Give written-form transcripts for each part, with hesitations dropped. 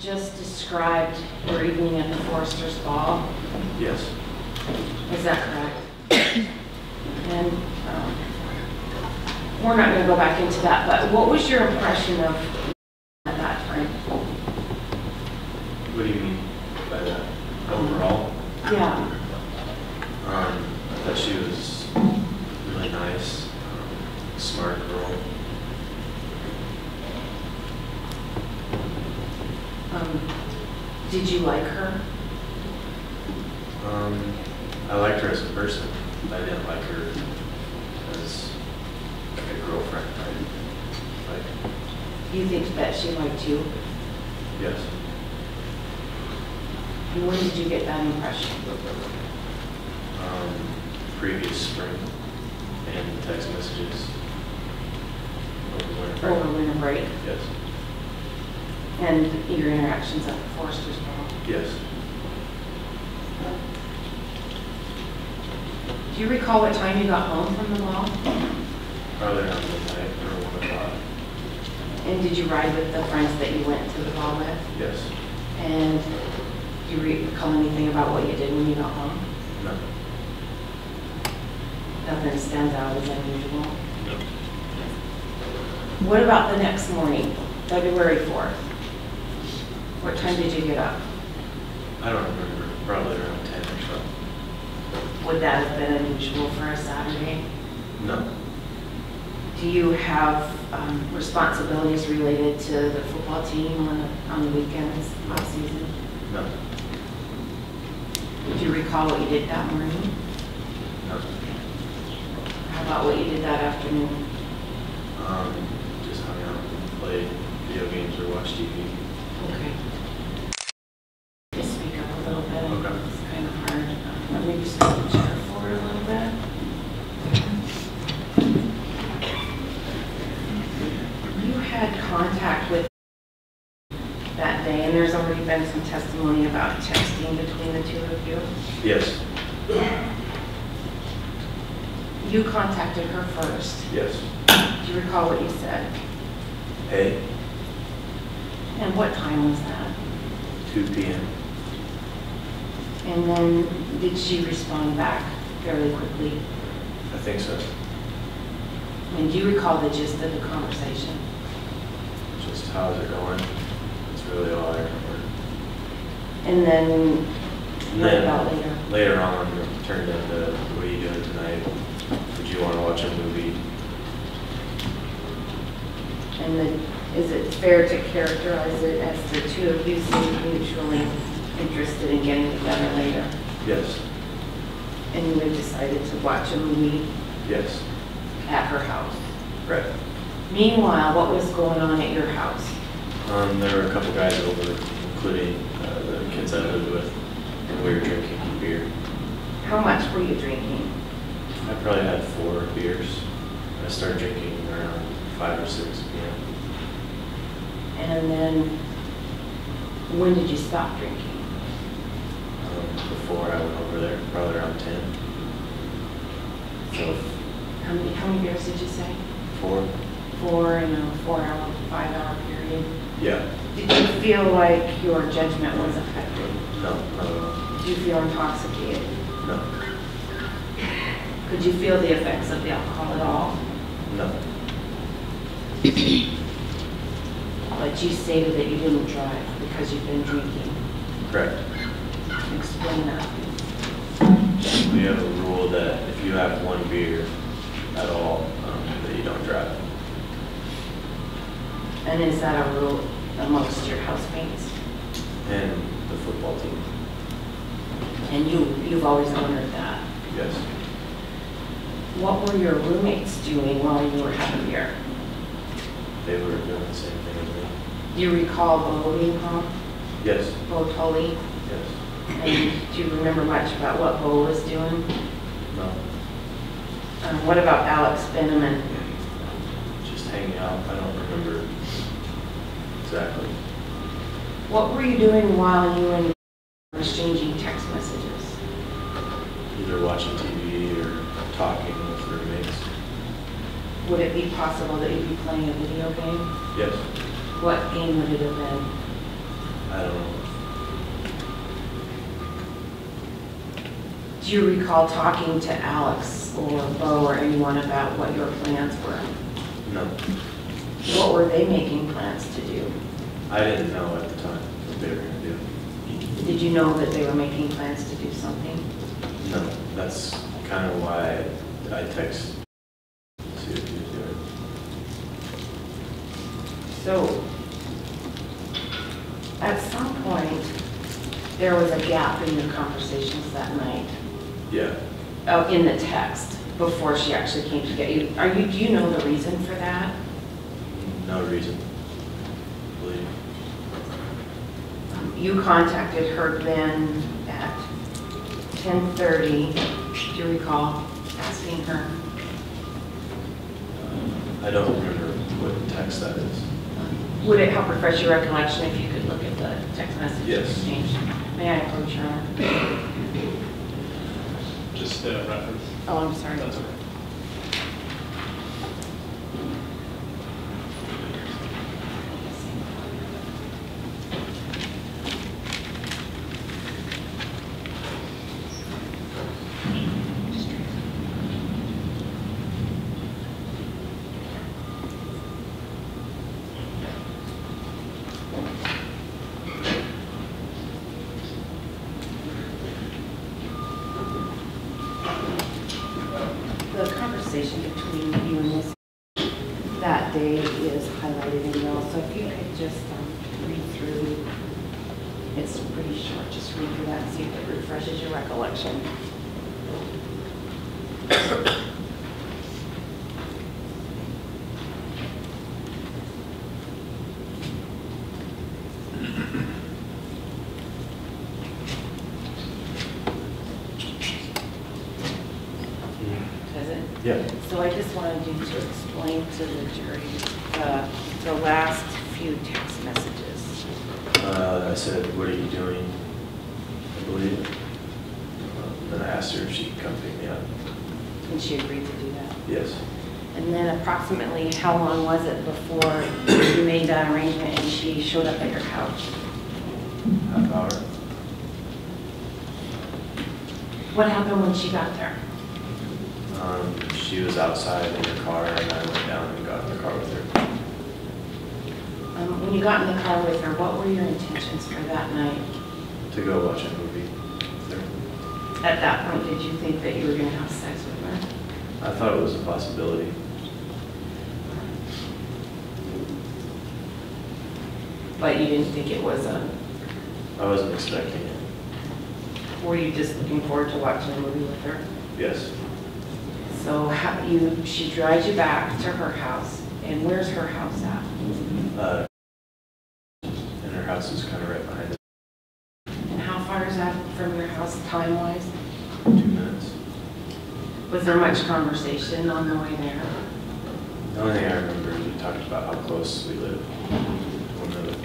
just described your evening at the Forester's Ball. Yes. Is that correct? And we're not going to go back into that, but what was your impression of at that time? What do you mean by that? Overall? Yeah. I thought she was really nice, smart girl. Did you like her? I liked her as a person. I didn't like her as like a girlfriend. You think that she liked you? Yes. And when did you get that impression? Previous spring and text messages over winter break. Over winter break? Yes. And your interactions at the Forester's Ball? Yes. Do you recall what time you got home from the ball? Probably around midnight or 1 o'clock. And did you ride with the friends that you went to the ball with? Yes. And do you recall anything about what you did when you got home? No. Nothing stands out as unusual? No. What about the next morning, February 4th? What time did you get up? I don't remember. Probably around 10 or so. Would that have been unusual for a Saturday? No. Do you have responsibilities related to the football team on the weekends, off season? No. Do you recall what you did that morning? No. How about what you did that afternoon? Just hung out and played video games or watched TV. Okay. Just speak up a little bit. Okay. It's kind of hard. Let me just move the chair forward a little bit. You had contact with that day, and there's already been some testimony about texting between the two of you. Yes. You contacted her first. Yes. Do you recall what you said? Hey, And what time was that? 2 p.m. And then did she respond back fairly quickly? I think so. And do you recall the gist of the conversation? Just how's it going? That's really all I remember. And then And what then about later? later on, it turned into, what are you doing tonight? Would you want to watch a movie? And then is it fair to characterize it as the two of you seemed mutually interested in getting together later? Yes. And you had decided to watch a movie Yes. at her house. Right. Meanwhile, what was going on at your house? There were a couple guys over, including the kids I lived with, and we were drinking beer. How much were you drinking? I probably had 4 beers. I started drinking around 5 or 6 p.m. And then when did you stop drinking? Before I went over there, probably around 10. So how many beers did you say? 4. 4 in a 4-hour, 5-hour period. Yeah. Did you feel like your judgment was affected? No, not at all. Did you feel intoxicated? No. Could you feel the effects of the alcohol at all? No. But you stated that you didn't drive because you've been drinking. Correct. Explain that. We have a rule that if you have 1 beer at all, that you don't drive. And is that a rule amongst your housemates? And the football team. And you've always honored that. Yes. What were your roommates doing while you were having beer? They were doing the same thing as me. Do you recall Bo being home? Yes. Bo Tully? Yes. And do you remember much about what Bo was doing? No. What about Alex Benjamin? Just hanging out. I don't remember exactly. What were you doing while you were exchanging text messages? Either watching TV or talking with roommates. Would it be possible that you'd be playing a video game? Yes. What game would it have been? I I don't know. Do you recall talking to Alex or Bo or anyone about what your plans were? No. What were they making plans to do? I didn't know at the time what they were going to do. Did you know that they were making plans to do something? No. That's kind of why I text to see if he was doing it. So, at some point, there was a gap in your conversations that night. Yeah. Oh, in the text, before she actually came to get you. Do you know the reason for that? No reason, I believe. You contacted her then at 10:30. Do you recall asking her? I don't remember what text that is. Would it help refresh your recollection if you could look at the text message Yes. exchange? May I approach her? Just reference. Oh, I'm sorry. That's okay. The conversation between you and this that day is highlighted in yellow, so if you could just read through, it's pretty short, just read through that and see if it refreshes your recollection. Does it? Yeah. So I just wanted you to explain to the jury the last few text messages. I said, "What are you doing?" I believe. Then I asked her if she could come pick me up. And she agreed to do that. Yes. And then approximately how long was it before you made that arrangement and she showed up at your house? Half hour. What happened when she got there? She was outside in her car, and I went down and got in the car with her. When you got in the car with her, what were your intentions for that night? To go watch a movie with her. At that point, did you think that you were going to have sex with her? I thought it was a possibility. But you didn't think it was a... I wasn't expecting it. Were you just looking forward to watching a movie with her? Yes. So she drives you back to her house, and where's her house at? And her house is kind of right behind it. And how far is that from your house time-wise? 2 minutes. Was there much conversation on the way there? The only thing I remember is we talked about how close we live to one another.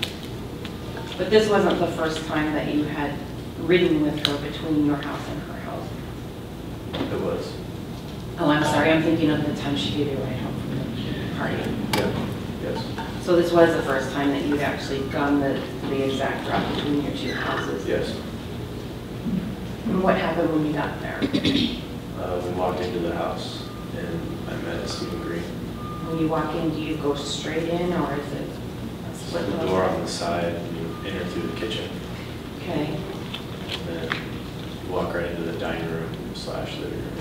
But this wasn't the first time that you had ridden with her between your house and her house. It was. Oh, I'm sorry, I'm thinking of the time she gave you a ride home from the party. Yeah. Yes. So this was the first time that you'd actually gone the exact route between your two houses? Yes. And what happened when you got there? We walked into the house, and I met Stephen Green. When you walk in, do you go straight in, or is it a split The door? door on the side, and you enter through the kitchen. Okay. And then you walk right into the dining room / living room.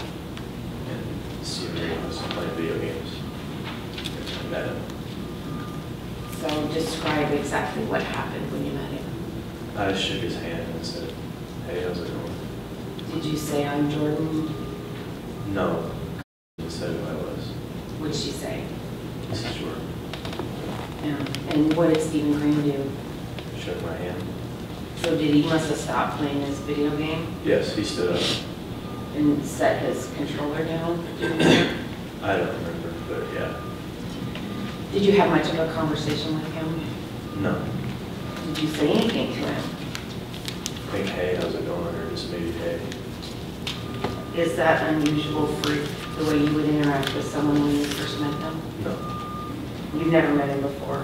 And Stephen Green was playing video games. I met him. So describe exactly what happened when you met him. I shook his hand and said, "Hey, how's it going?" Did you say, "I'm Jordan"? No. He said who I was. What'd she say? This is Jordan. Yeah. And what did Stephen Green do? Shook my hand. So he must have stopped playing his video game Yes, he stood up. and set his controller down for doing that? I don't remember, but yeah. Did you have much of a conversation with him? No. Did you say anything to him? I think, "Hey, how's it going?" or just maybe, "Hey." Is that unusual for the way you would interact with someone when you first met them? No. You've never met him before.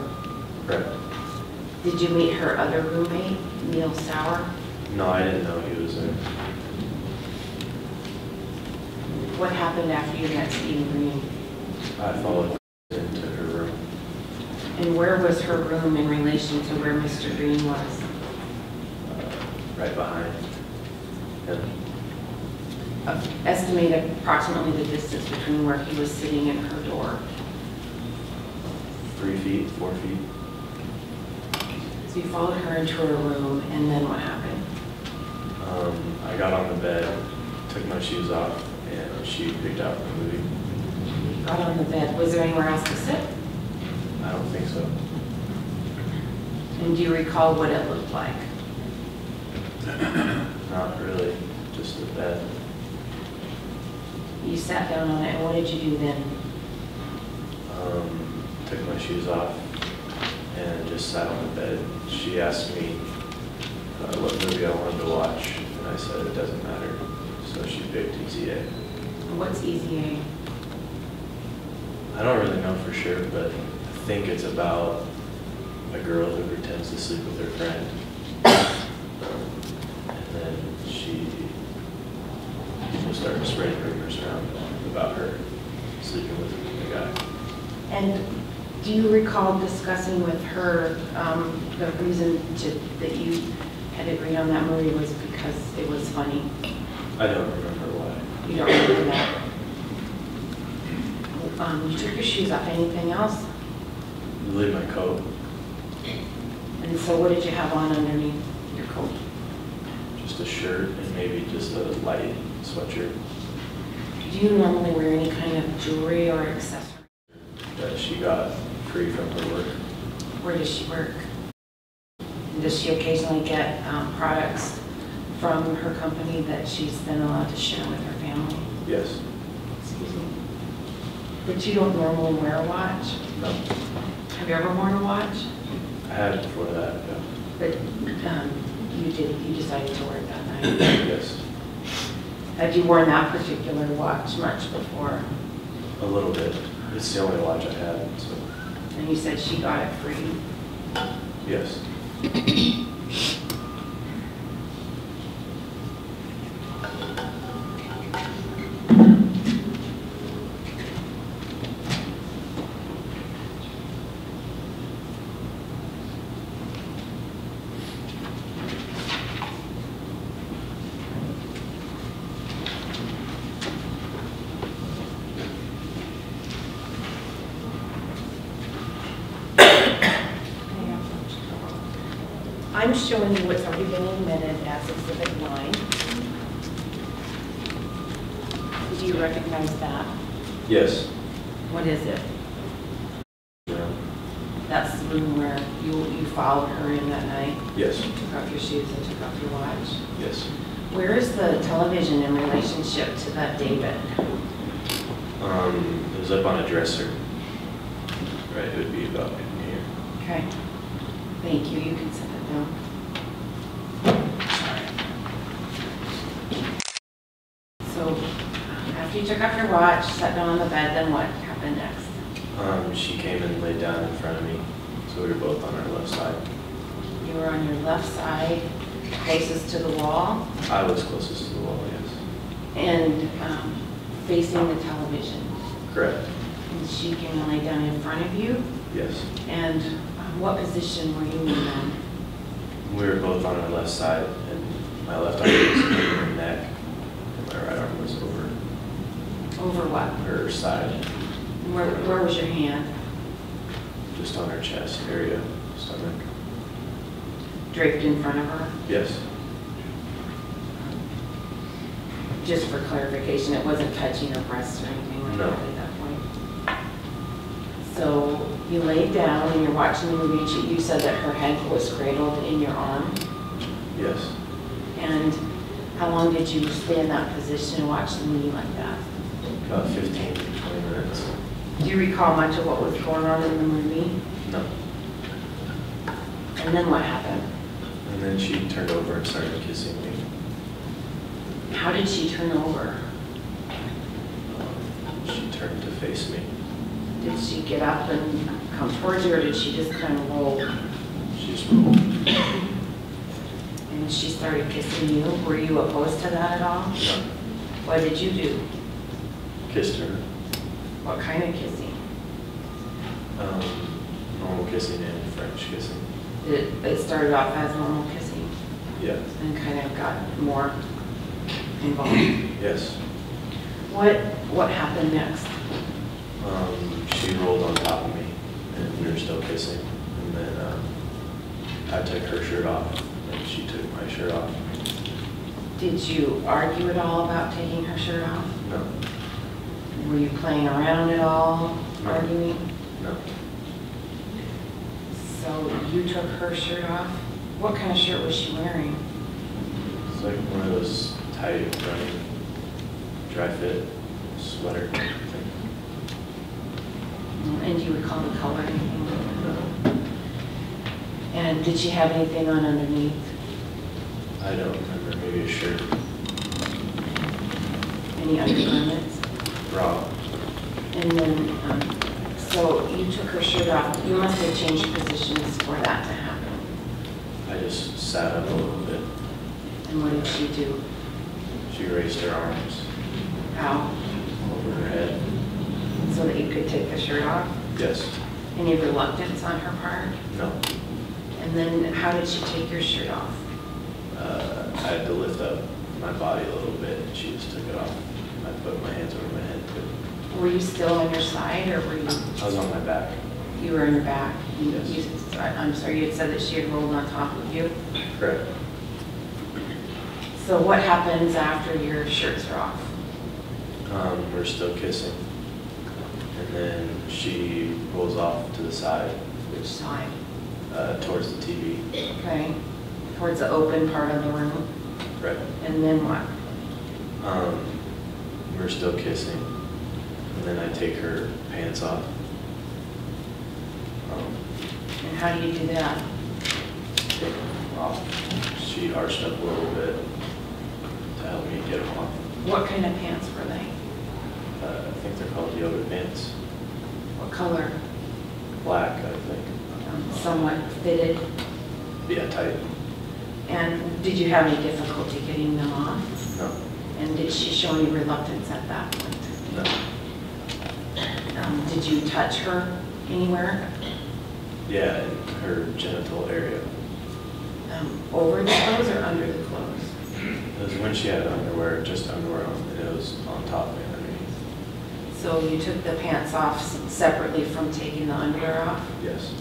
Correct. Did you meet her other roommate, Neil Sauer? No, I didn't know he was there. What happened after you met Stephen Green? I followed into her room. And where was her room in relation to where Mr. Green was? Right behind him. Estimate approximately the distance between where he was sitting and her door. 3 feet, 4 feet. So you followed her into her room, and then what happened? I got on the bed, took my shoes off, and she picked out the movie. You got on the bed. Was there anywhere else to sit? I don't think so. And do you recall what it looked like? Not really, just the bed. You sat down on it, and what did you do then? Took my shoes off and just sat on the bed. She asked me what movie I wanted to watch, and I said it doesn't matter. So she picked EZA. What's EZA? I don't really know for sure, but I think it's about a girl who pretends to sleep with her friend. And then she started spreading rumors around about her sleeping with a guy. And do you recall discussing with her the reason that you had agreed on that movie was because it was funny? I don't remember why. You don't remember that? You took your shoes off. Anything else? I believe my coat. And so what did you have on underneath your coat? Just a shirt and maybe just a light sweatshirt. Do you normally wear any kind of jewelry or accessory? That she got free from her work. Where does she work? And does she occasionally get products from her company that she's then allowed to share with her family? Yes. Excuse me. But you don't normally wear a watch? No. Have you ever worn a watch? I had before that, yeah. But you decided to wear it that night? Yes. Had you worn that particular watch much before? A little bit. It's the only watch I had, so. And you said she got it free? Yes. I'm showing you what's already been admitted as Exhibit 9. Do you recognize that? Yes. What is it? Yeah. That's the room where you followed her in that night? Yes. Took off your shoes and took off your watch? Yes. Where is the television in relationship to that David? It was up on a dresser. Right, it would be about in here. Okay. Thank you. You can set that down. So, after you took off your watch, sat down on the bed, then what happened next? She came and laid down in front of me, so we were both on our left side. You were on your left side, closest to the wall, I was closest to the wall, yes. and facing the television. Correct. And she came and laid down in front of you. Yes. And what position were you in then? We were both on our left side, and my left arm was over her neck, and my right arm was over Over what? her side, Where was your hand? just on her chest area, stomach. Draped in front of her? Yes. Just for clarification, it wasn't touching her breasts or anything like No. that at that point? So you laid down and you're watching the movie, and you said that her head was cradled in your arm? Yes. And how long did you stay in that position and watch the movie like that? About 15 to 20 minutes. Do you recall much of what was going on in the movie? No. And then what happened? And then she turned over and started kissing me. How did she turn over? She turned to face me. Did she get up and come towards you, or did she just kind of roll? She just And she started kissing you. Were you opposed to that at all? No. What did you do? Kissed her. What kind of kissing? Normal kissing and French kissing. It started off as normal kissing Yeah. and kind of got more involved. Yes. What happened next? She rolled on top of me, and we were still kissing. And then I took her shirt off, and she took my shirt off. Did you argue at all about taking her shirt off? No. Were you playing around at all, No. arguing? No. So you took her shirt off? What kind of shirt was she wearing? It's like one of those tight, running, dry fit sweater thing. And do you recall the color or anything? No. And did she have anything on underneath? I don't remember. Maybe a shirt. Any undergarments? Bra. And then, so you took her shirt off. You must have changed positions for that to happen. I just sat up a little bit. And what did she do? She raised her arms How? over her head. So that you could take the shirt off? Yes. Any reluctance on her part? No. And then how did she take your shirt off? I had to lift up my body a little bit, and she just took it off. I put my hands over my head. Were you still on your side, or were you? I was on my back. You were on your back. Yes. I'm sorry, you had said that she had rolled on top of you. Correct. So what happens after your shirts are off? We're still kissing. And then she rolls off to the side. Which side? Towards the TV. Okay. Towards the open part of the room. Right. And then what? We're still kissing. And then I take her pants off. And how do you do that? Take them off. She arched up a little bit to help me get them off. What kind of pants were they? I think they're called yoga pants. What color? Black, I think. Somewhat fitted. Yeah, tight. And did you have any difficulty getting them off? No. And did she show any reluctance at that point? No. Did you touch her anywhere? Yeah, in her genital area. Over the clothes or under the clothes? It was when she had underwear, just underwear on, and it was on top and underneath. So you took the pants off separately from taking the underwear off? Yes.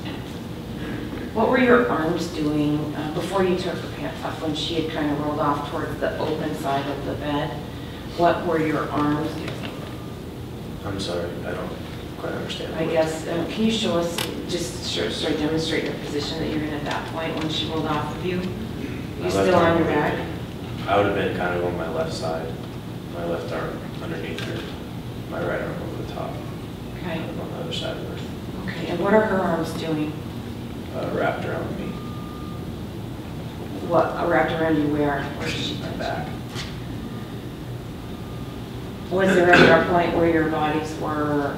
What were your arms doing before you took the pants off, when she had kind of rolled off towards the open side of the bed? What were your arms doing? I'm sorry, I don't quite understand. I guess, can you show us, just sort of demonstrate your position that you're in at that point when she rolled off of you? My You left still arm on your would back? I would have been kind of on my left side, my left arm underneath her, my right arm over the top, Okay, kind of on the other side of her, okay, and what are her arms doing? wrapped around me, What, wrapped around you where? Where did she my touch? back. Was there ever a point where your bodies were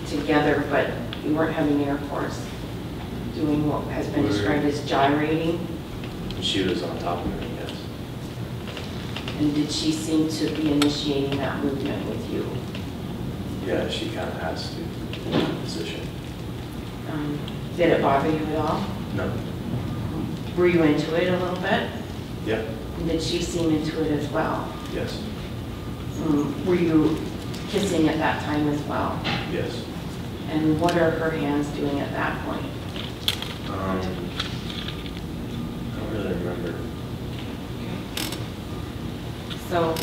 together, but you weren't having intercourse, doing what has been described as gyrating? She was on top of me, yes. And did she seem to be initiating that movement with you? Yeah, she kind of has to position. Did it bother you at all? No. Were you into it a little bit? Yeah. And did she seem into it as well? Yes. Were you kissing at that time as well? Yes. And what are her hands doing at that point? I don't really remember. So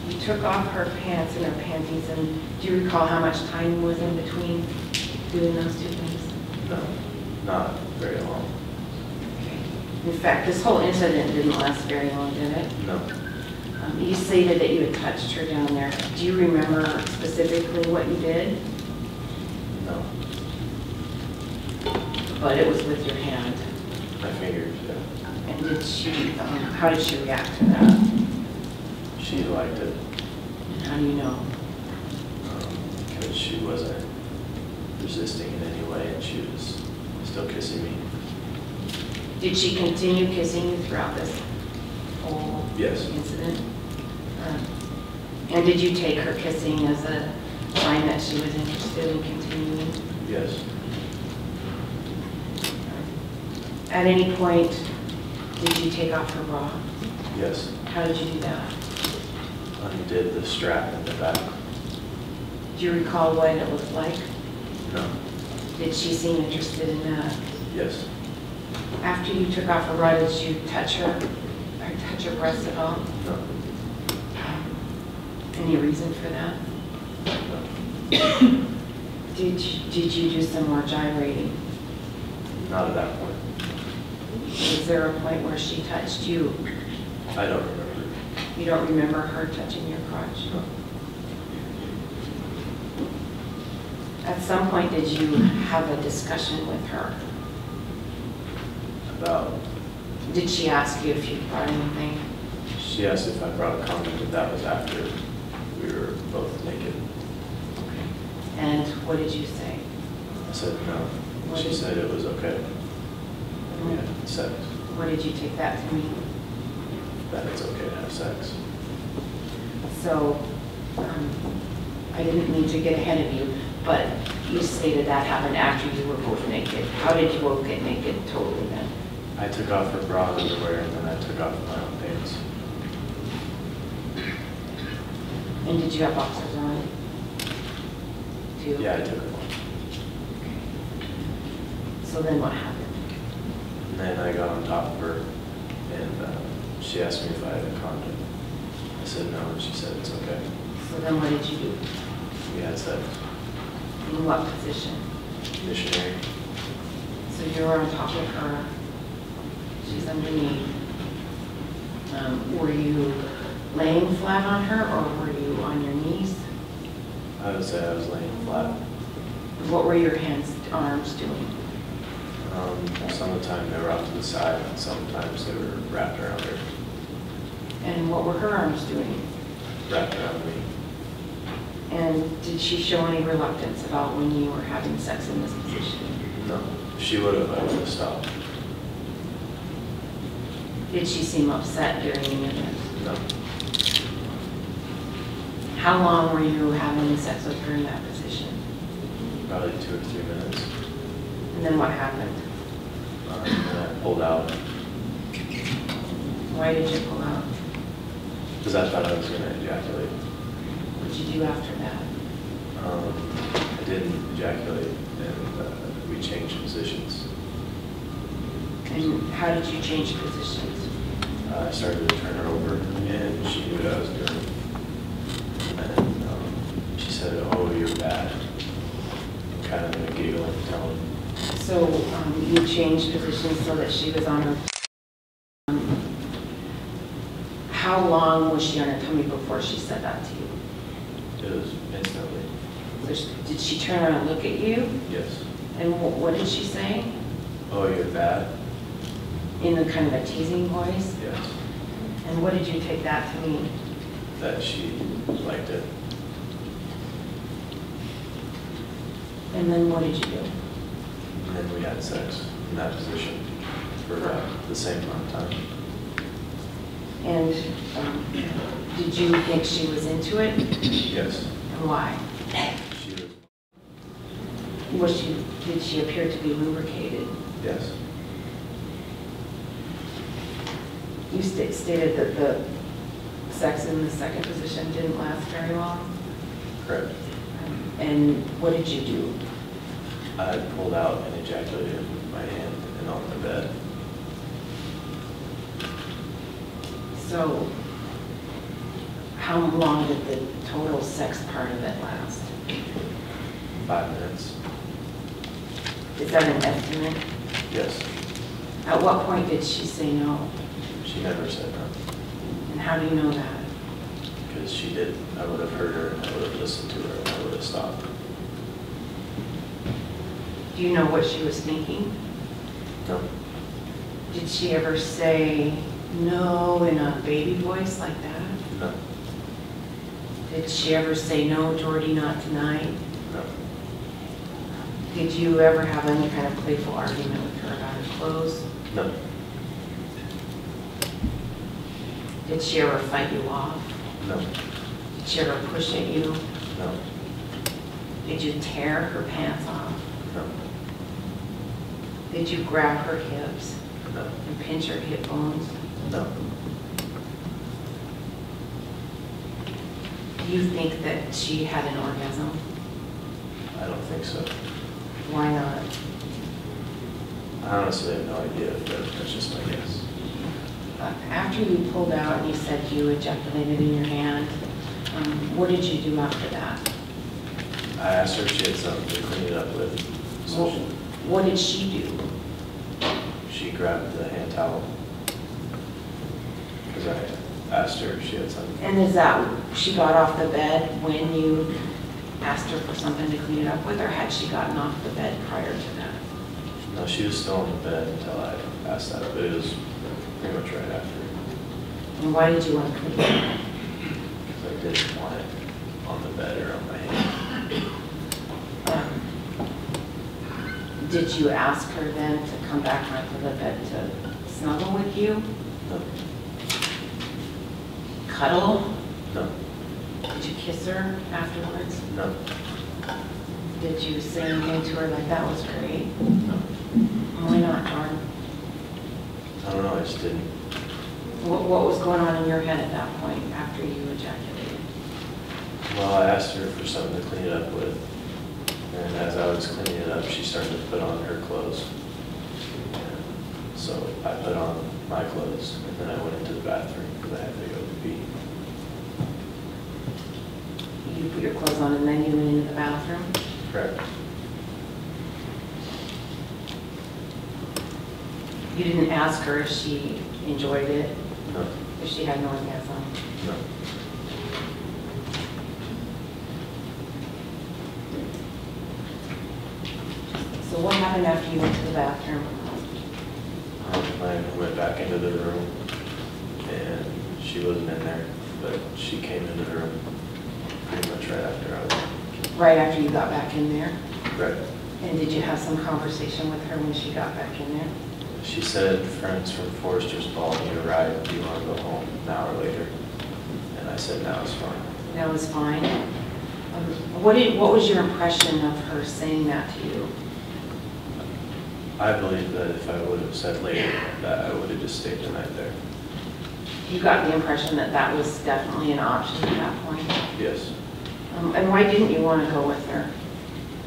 you took off her pants and her panties, and do you recall how much time was in between doing those two things? No, not very long. Okay. In fact, this whole incident didn't last very long, did it? No. You stated that you had touched her down there. Do you remember specifically what you did? No. But it was with your hand. My fingers, yeah. And did she, how did she react to that? She liked it. And how do you know? Because she wasn't resisting in any way, and she was still still kissing me. Did she continue kissing you throughout this whole Yes. incident? And did you take her kissing as a sign that she was interested in continuing? Yes. At any point, did you take off her bra? Yes. How did you do that? Undid the strap in the back. Do you recall what it looked like? No. Did she seem interested in that? Yes. After you took off her bra, did you touch her or touch her breasts at all? No. Any reason for that? No. Did you do some more gyrating? Not at that point. Was there a point where she touched you? I don't remember. You don't remember her touching your crotch? No. At some point, did you have a discussion with her? About, Did she ask you if you brought anything? she asked if I brought a condom, but that was after we were both naked. And what did you say? I said no. What She did- said it was okay. And we had sex. What did you take that to mean? That it's okay to have sex. So, I didn't mean to get ahead of you, but you stated that happened after you were both naked. How did you both get naked totally then? I took off her bra and underwear, and then I took off my own pants. And did you have boxers on? Too? Yeah, I took them off. So then what happened? And then I got on top of her, and she asked me if I had a condom. I said no, and she said it's okay. So then what did you do? We had sex. In what position? Missionary. So you were on top of her, she's underneath. Were you laying flat on her or were you on your knees? I would say I was laying flat. What were your hands, arms doing? Some of the time they were off to the side, and sometimes they were wrapped around her. And what were her arms doing? Wrapped around me. And did she show any reluctance about when you were having sex in this position? No. If she would have, I would have stopped. Did she seem upset during the event? No. How long were you having sex with her in that position? Probably 2 or 3 minutes. And then what happened? And then I pulled out Why did you pull out? because I thought I was going to ejaculate. What did you do after that? I didn't ejaculate, and we changed positions. And how did you change positions? I started to turn her over, and she knew what I was doing. And she said, "Oh, you're bad," kind of in a giggling tone. So you changed positions so that she was on her. How long was she on her tummy before she said that to you? It was instantly. Did she turn around and look at you? Yes. And what did she say? "Oh, you're bad." In a kind of a teasing voice? Yes. And what did you take that to mean? That she liked it. And then what did you do? And then we had sex in that position for the same amount of time. And did you think she was into it? Yes. And why? She was. Did she appear to be lubricated? Yes. You stated that the sex in the second position didn't last very long. Correct. And what did you do? I pulled out and ejaculated with my hand and on the bed. So how long did the total sex part of it last? 5 minutes. Is that an estimate? Yes. At what point did she say no? She never said no. And how do you know that? Because she did. I would have heard her, and I would have listened to her, and I would have stopped. Do you know what she was thinking? No. Did she ever say no in a baby voice like that? No. Did she ever say, no, Jordy, not tonight? No. Did you ever have any kind of playful argument with her about her clothes? No. Did she ever fight you off? No. Did she ever push at you? No. Did you tear her pants off? No. Did you grab her hips No. and pinch her hip bones? No. Do you think that she had an orgasm? I don't think so. Why not? I honestly have no idea, but that's just my guess. After you pulled out and you said you ejaculated in your hand, what did you do after that? I asked her if she had something to clean it up with. So Well, what did she do? she grabbed the hand towel. Because I asked her if she had something. And is that, she got off the bed when you asked her for something to clean it up with, or had she gotten off the bed prior to that? No, she was still on the bed until I asked that, but it was pretty much right after. And why did you want to clean it up? Because I didn't want it on the bed or on my hand. Did you ask her then to come back onto the bed to snuggle with you? No. Cuddle? No. Did you kiss her afterwards? No. Did you say anything to her like that was great? No. Why not, Jordan? I don't know, I just didn't. What was going on in your head at that point after you ejaculated? Well, I asked her for something to clean it up with. And as I was cleaning it up, she started to put on her clothes. And so I put on my clothes, and then I went into the bathroom because I had to go pee. You put your clothes on and then you went into the bathroom? Correct. You didn't ask her if she enjoyed it, No. if she had an orgasm? No. So what happened after you went to the bathroom? I went back into the room, and she wasn't in there, but she came into the room pretty much right after I was. Right after you got back in there? Right. And did you have some conversation with her when she got back in there? She said friends from Forrester's Ball need a ride. Do you want to go home an hour later? And I said, no, it's fine. That was fine. What was your impression of her saying that to you? I believe that if I would have said later, that I would have just stayed the night there. You got the impression that that was definitely an option at that point? Yes. And why didn't you want to go with her?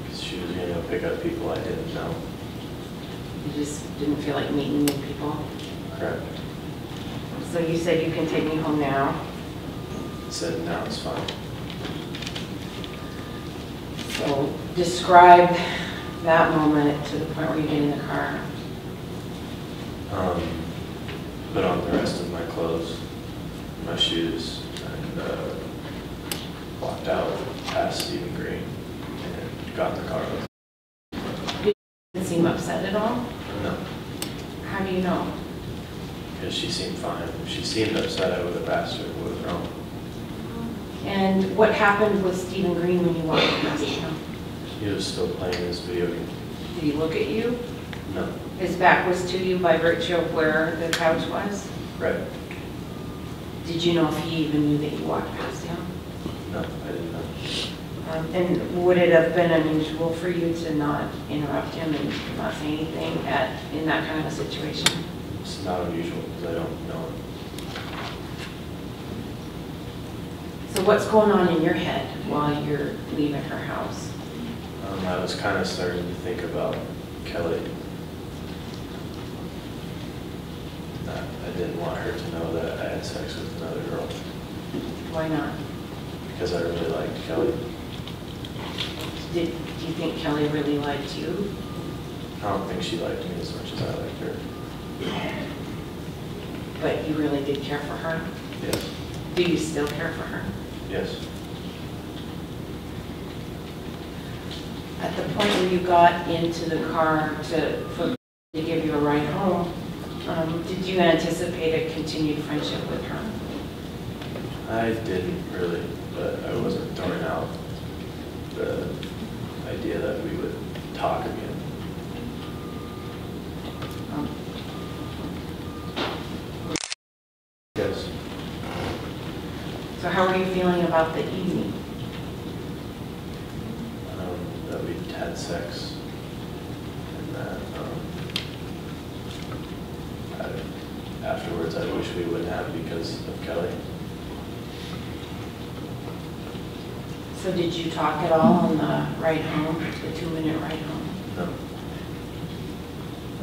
Because she was going to go pick up people I didn't know. You just didn't feel like meeting new people? Correct. So you said you can take me home now? I said, no, it's fine. So describe that moment to the point where you get in the car. Put on the rest of my clothes, my shoes, and walked out past Stephen Green and got in the car with him. Did you seem upset at all? No, How do you know? because she seemed fine. If she seemed upset, I would have asked her what was wrong. And what happened with Stephen Green when you walked past him? He was still playing his video game. Did he look at you? No. His back was to you by virtue of where the couch was? Right. Did you know if he even knew that you walked past him? No, I didn't know. And would it have been unusual for you to not interrupt him and not say anything in that kind of a situation? It's not unusual because I don't know him. So what's going on in your head while you're leaving her house? I was kind of starting to think about Kelly. I didn't want her to know that I had sex with another girl Why not? because I really liked Kelly. Do you think Kelly really liked you? I don't think she liked me as much as I liked her. But you really did care for her? Yes. Do you still care for her? Yes. At the point where you got into the car to give you a ride home, did you anticipate a continued friendship with her? I didn't really, but I wasn't throwing out the idea that we would talk again. Yes. So how are you feeling about the evening? That we had sex, and that afterwards I wish we wouldn't have because of Kelly. So did you talk at all on the ride home, the 2-minute ride home? No.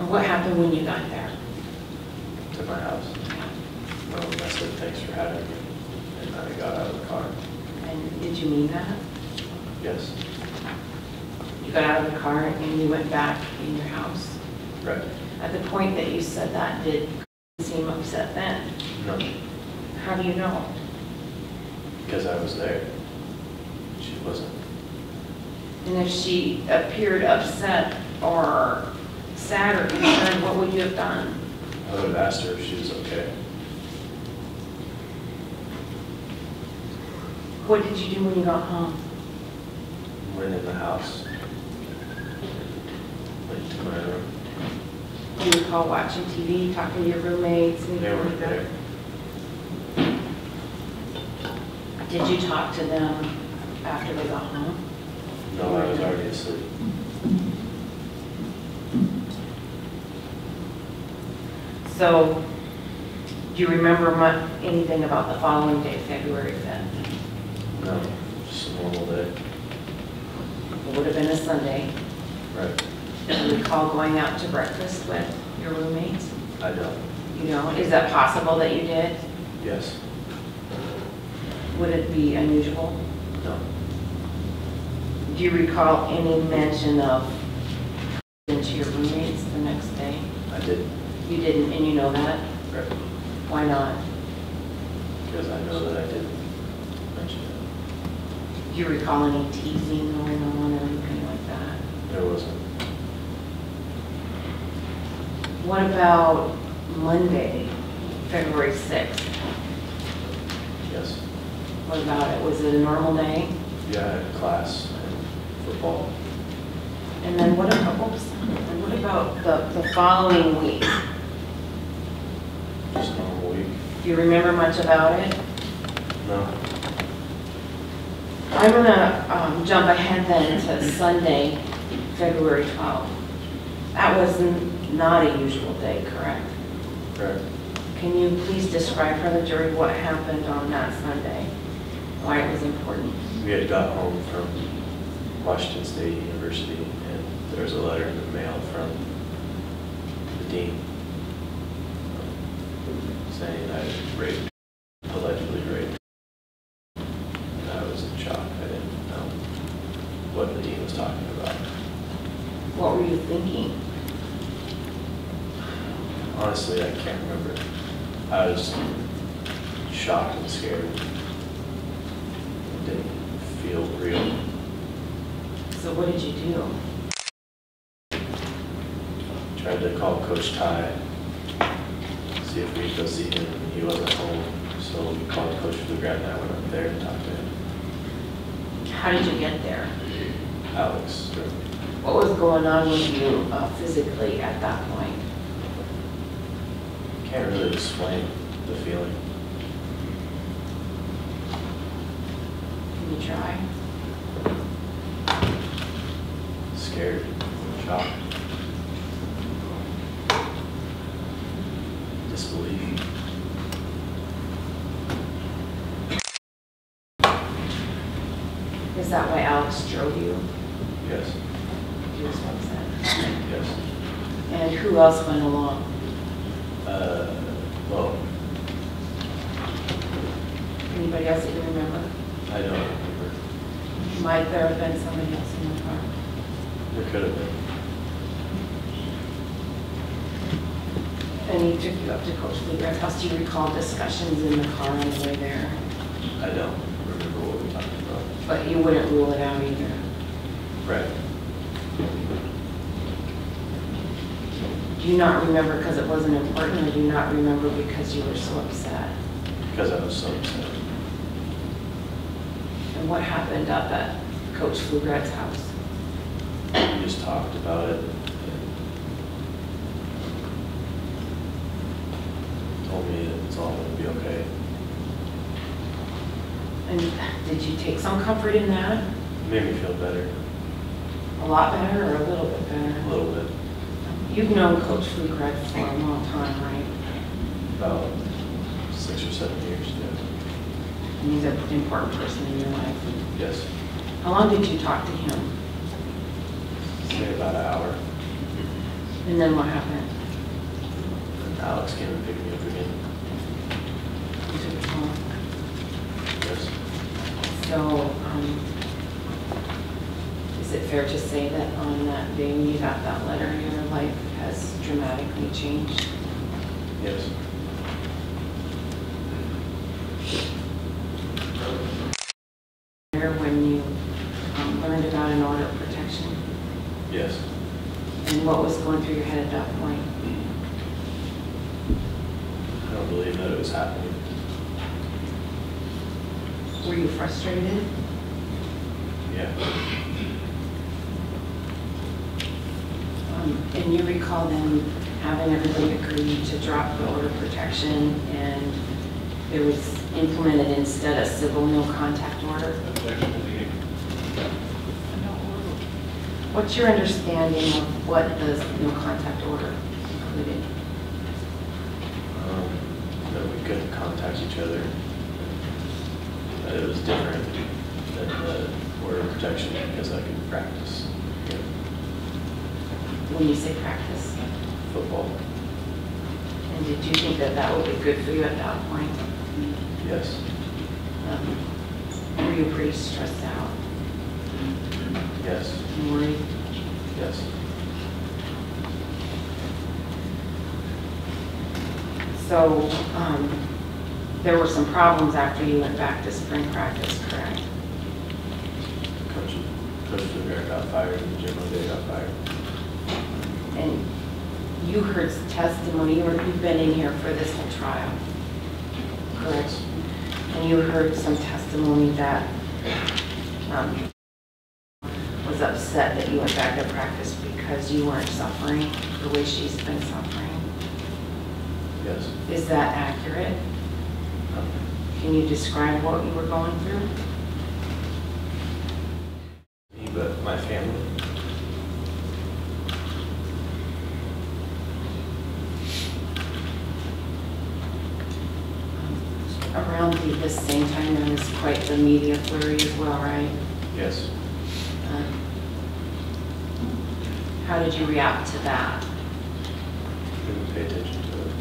Or what happened when you got there? To my house. I said thanks for having me, and I got out of the car. And did you mean that? Yes. You got out of the car and you went back in your house? Right. At the point that you said that, did you seem upset then? No. How do you know? Because I was there. She wasn't. And if she appeared upset or sad or concerned, what would you have done? I would have asked her if she was okay. What did you do when you got home? Went in the house. Went to my room. Do you recall watching TV, talking to your roommates? They weren't there. Did you talk to them after they got home? No, I was already asleep. So, do you remember anything about the following day, February 5th? No, just a normal day. It would have been a Sunday. Right. Do you recall going out to breakfast with your roommates? I don't. You know, is that possible that you did? Yes. Would it be unusual? No. Do you recall any mention of to your roommates the next day? I didn't. You didn't, and you know that? Right. Why not? Because I know that I didn't mention it. Do you recall any teasing going on or anything like that? There wasn't. What about Monday, February 6th? Yes. What about it? Was it a normal day? Yeah, I had class and football. And then what about, oops, and what about the following week? Just a normal week. Do you remember much about it? No. I'm gonna jump ahead then to Sunday, February 12th. That was not a usual day, correct? Correct. Can you please describe for the jury what happened on that Sunday? Why it was important? We had got home from Washington State University, and there was a letter in the mail from the dean saying I was raped, allegedly raped. And I was in shock. I didn't know what the dean was talking about. What were you thinking? Honestly, I can't remember. I was shocked and scared. It didn't feel real. So what did you do? Tried to call Coach Ty, see if we could go see him, and he wasn't home. So we called Coach Flugrad, and I went up there and talked to him. How did you get there? Alex. What was going on with you physically at that point? Can't really explain the feeling. Can you try? Scared, shocked, disbelief. Is that why Alex drove you? Yes. He was upset. Yes. And who else went along? Well, Anybody else that you remember? I don't remember. Might there have been somebody else in the car? There could have been. And he took you up to Coach Flugrand's house. Do you recall discussions in the car on the way there? I don't remember what we talked about. But you wouldn't rule it out either. Right. Do you not remember because it wasn't important, or do you not remember because you were so upset? Because I was so upset. And what happened up at Coach Flugrand's house? He just talked about it. Told me that it's all going to be okay. And did you take some comfort in that? It made me feel better. A lot better or a little bit better? A little bit. You've known Coach Fleegred for a long time, right? About 6 or 7 years, yeah. And he's an important person in your life. Yes. How long did you talk to him? Say about an hour. And then what happened? And Alex came and picked me up again. You took it home. Yes. So, is it fair to say that on that day when you got that letter, your life has dramatically changed? Yes. When you learned about an order of protection? Yes. And what was going through your head at that point? I don't believe that it was happening. Were you frustrated? Yeah. And you recall then having everybody agree to drop the order of protection, and it was implemented instead a civil no contact order? What's your understanding of what the no contact order included? That we couldn't contact each other. That it was different than the order of protection because I could practice When you say practice? football. And did you think that that would be good for you at that point? Yes. Were you pretty stressed out Yes. and worried? Yes. So there were some problems after you went back to spring practice, correct? Coach Rivera got fired and Jim O'Day got fired. And you heard testimony, you've been in here for this whole trial, correct? And you heard some testimony that was upset that you went back to practice because you weren't suffering the way she's been suffering. Yes. Is that accurate? Can you describe what you were going through? Me, but my family. Around this same time, there was quite the media flurry as well, right? Yes. How did you react to that? Didn't pay attention to it.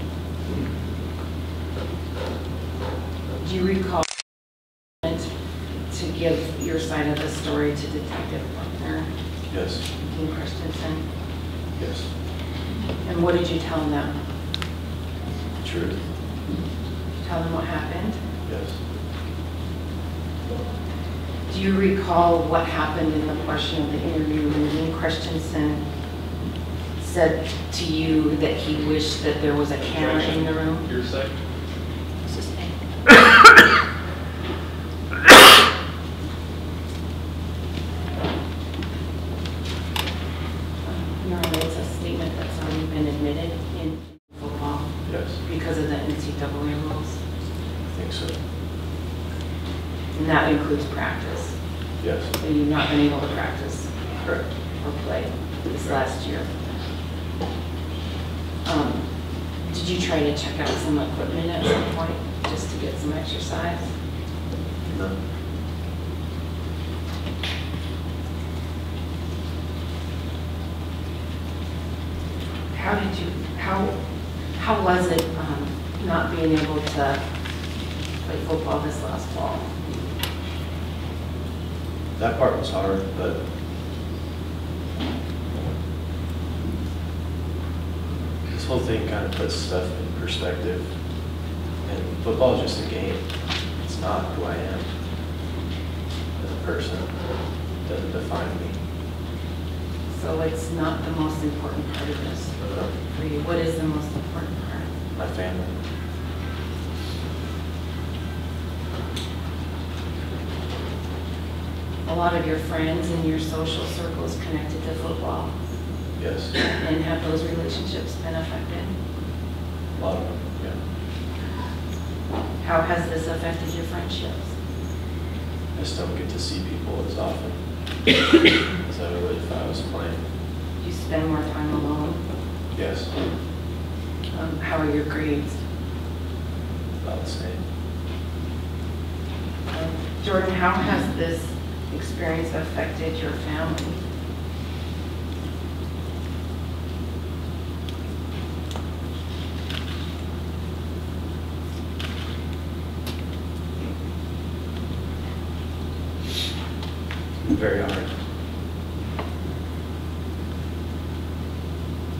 Do you recall to give your side of the story to Detective Buckner, Yes. Dean Christensen? Yes. And what did you tell them? Truth. Did you tell them what happened? Yes. Do you recall what happened in the portion of the interview when Dean Christensen said to you that he wished that there was a camera in the room? Your side? Normally, it's a statement that's already been admitted in football Yes. because of the NCAA rules. I think so. And that includes practice. Yes. So you've not been able to practice Correct. or play this last year. Did you try to check out some equipment at some point just to get some exercise? No. How was it not being able to play football this last fall? That part was hard, but this whole thing kind of puts stuff in perspective. And football is just a game. It's not who I am as a person. It doesn't define me. So it's not the most important part of this for you. What is the most important part? My family. a lot of your friends and your social circles connected to football? Yes, And have those relationships been affected? a lot of them, yeah. How has this affected your friendships? I just don't get to see people as often as I would if I was playing. You spend more time alone? Yes, How are your grades? about the same. Jordan, how has this experience affected your family? Very hard.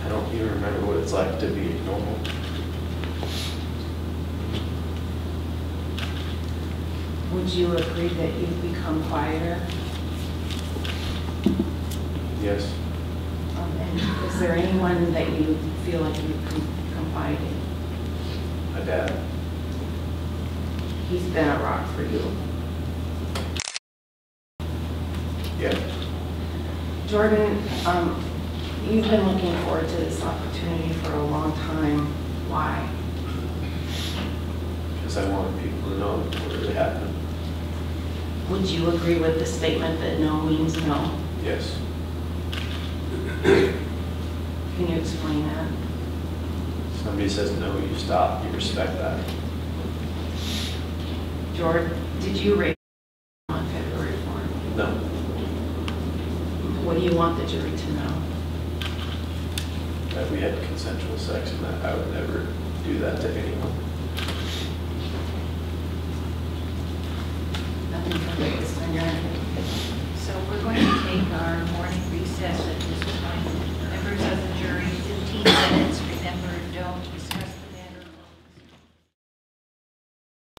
I don't even remember what it's like to be normal. Would you agree that you've become quieter? Yes, And is there anyone that you feel like you confide in? my dad. He's been a rock for you. Yeah, Jordan, you've been looking forward to this opportunity for a long time. Why? because I wanted people to know what really happened. Would you agree with the statement that no means no? Yes, Can you explain that? somebody says no, you stop, you respect that. Jordan, did you raise on February 4th? No, What do you want the jury to know? that we had consensual sex and that I would never do that to anyone.